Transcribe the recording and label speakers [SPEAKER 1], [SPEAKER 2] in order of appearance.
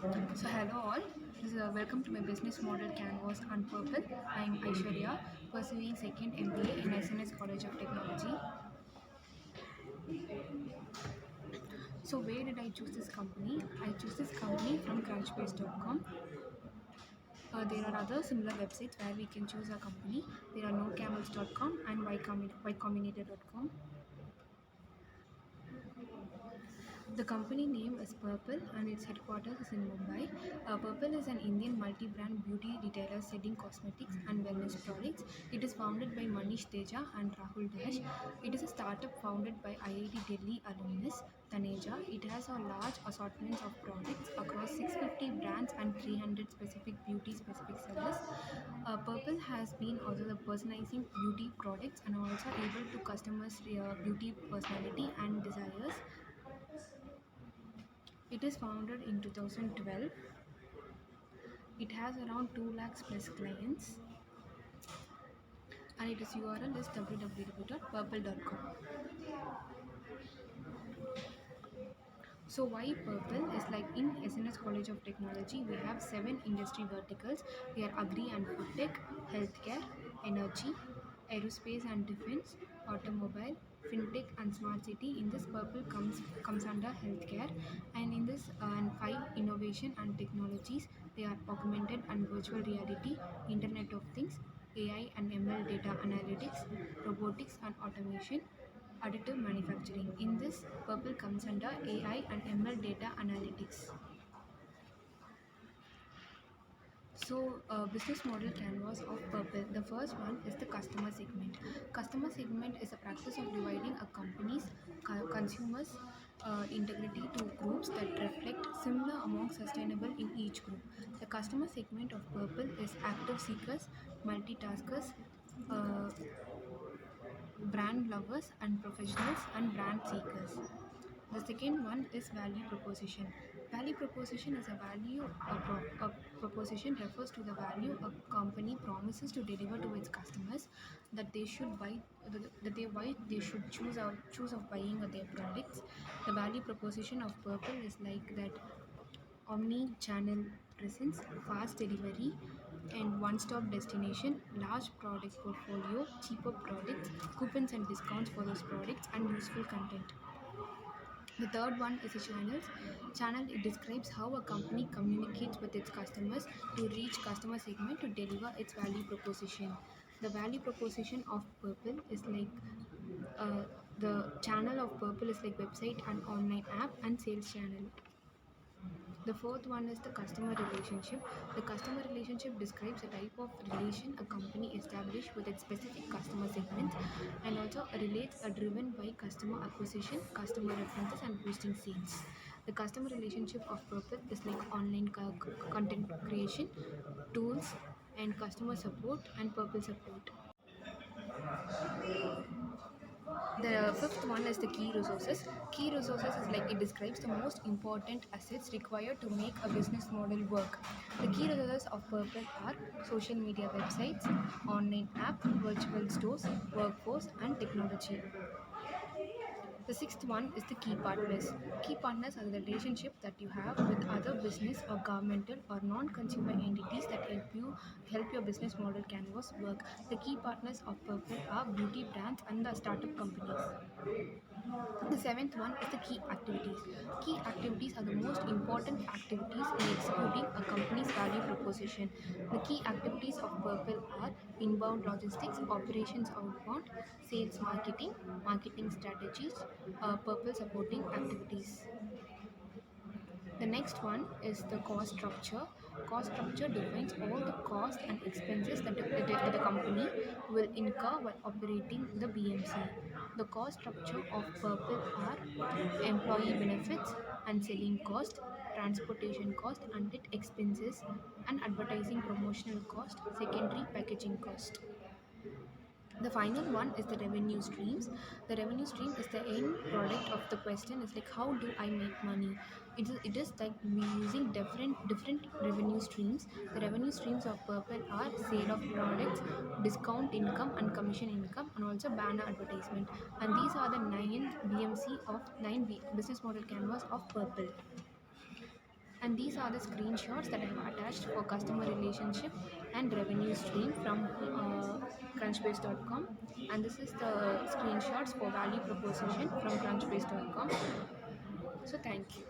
[SPEAKER 1] Hello all. Welcome to my business model canvas on purple. I am Aishwarya, pursuing second MBA in SNS College of Technology. So where did I choose this company? I choose this company from crunchbase.com. There are other similar websites where we can choose a company. There are nocamels.com and ycombinator.com. The company name is Purple and its headquarters is in Mumbai. Purple is an Indian multi-brand beauty retailer selling cosmetics and wellness products. It is founded by Manish Teja and Rahul Dash. It is a startup founded by IIT Delhi alumnus Taneja. It has a large assortment of products across 650 brands and 300 specific beauty specific sellers. Purple has been also the personalizing beauty products and also able to customers' beauty personality and desires. It is founded in 2012. It has around 2 lakhs plus clients and its URL is www.purple.com. So why Purple is like in SNS College of Technology we have 7 industry verticals. They are agri and food tech, healthcare, energy, aerospace and defense, automobile, fintech and smart city. In this Purple comes under healthcare, and in this and 5 innovation and technologies. They are augmented and virtual reality, Internet of Things, AI and ML data analytics, robotics and automation, additive manufacturing. In this, Purple comes under AI and ML data analytics. So, business model canvas of Purple. The first one is the customer segment. Customer segment is a practice of dividing a company's consumers' integrity to groups that reflect similar among sustainable in each group. The customer segment of Purple is active seekers, multitaskers, uh, brand lovers and professionals and brand seekers. The second one is value proposition. Value proposition is a value a proposition refers to the value a company promises to deliver to its customers that they should buy that they why they should choose of buying their products. The value proposition of Purple is like that omni-channel presence, fast delivery, and one-stop destination, large product portfolio, cheaper products, coupons and discounts for those products, and useful content. The third one is a channels. Channel it describes how a company communicates with its customers to reach customer segment to deliver its value proposition. The value proposition of Purple is like uh, the channel of Purple is like website and online app and sales channel. The fourth one is the customer relationship. The customer relationship describes a type of relation a company establishes with its specific customer segments and also relates are driven by customer acquisition, customer references, and boosting sales. The customer relationship of Purple is like online content creation, tools, and customer support and Purple support. The fifth one is the key resources. Key resources is like it describes the most important assets required to make a business model work. The key resources of Purple are social media websites, online app, virtual stores, workforce, and technology. The sixth one is the key partners. Key partners are the relationship that you have with other business or governmental or non-consumer entities that help your business model canvas work. The key partners of Purple are beauty brands and the startup companies. The seventh one is the key activities. Key activities are the most important activities in executing a company's value proposition. The key activities of Purple are inbound logistics, operations outbound, sales marketing, marketing strategies, Purple supporting activities. The next one is the cost structure. Cost structure defines all the costs and expenses that the company will incur while operating the BMC. The cost structure of Purple are employee benefits and selling cost, transportation cost, unit expenses, and advertising promotional cost, secondary packaging cost. The final one is the revenue streams. The revenue stream is the end product of the question is like how do I make money. It is like we using different revenue streams. The revenue streams of Purple are sale of products, discount income and commission income, and also banner advertisement. And these are the 9 BMC of 9 business model canvas of Purple. And these are the screenshots that I have attached for customer relationship and revenue stream from crunchbase.com, and this is the screenshots for value proposition from crunchbase.com. So thank you.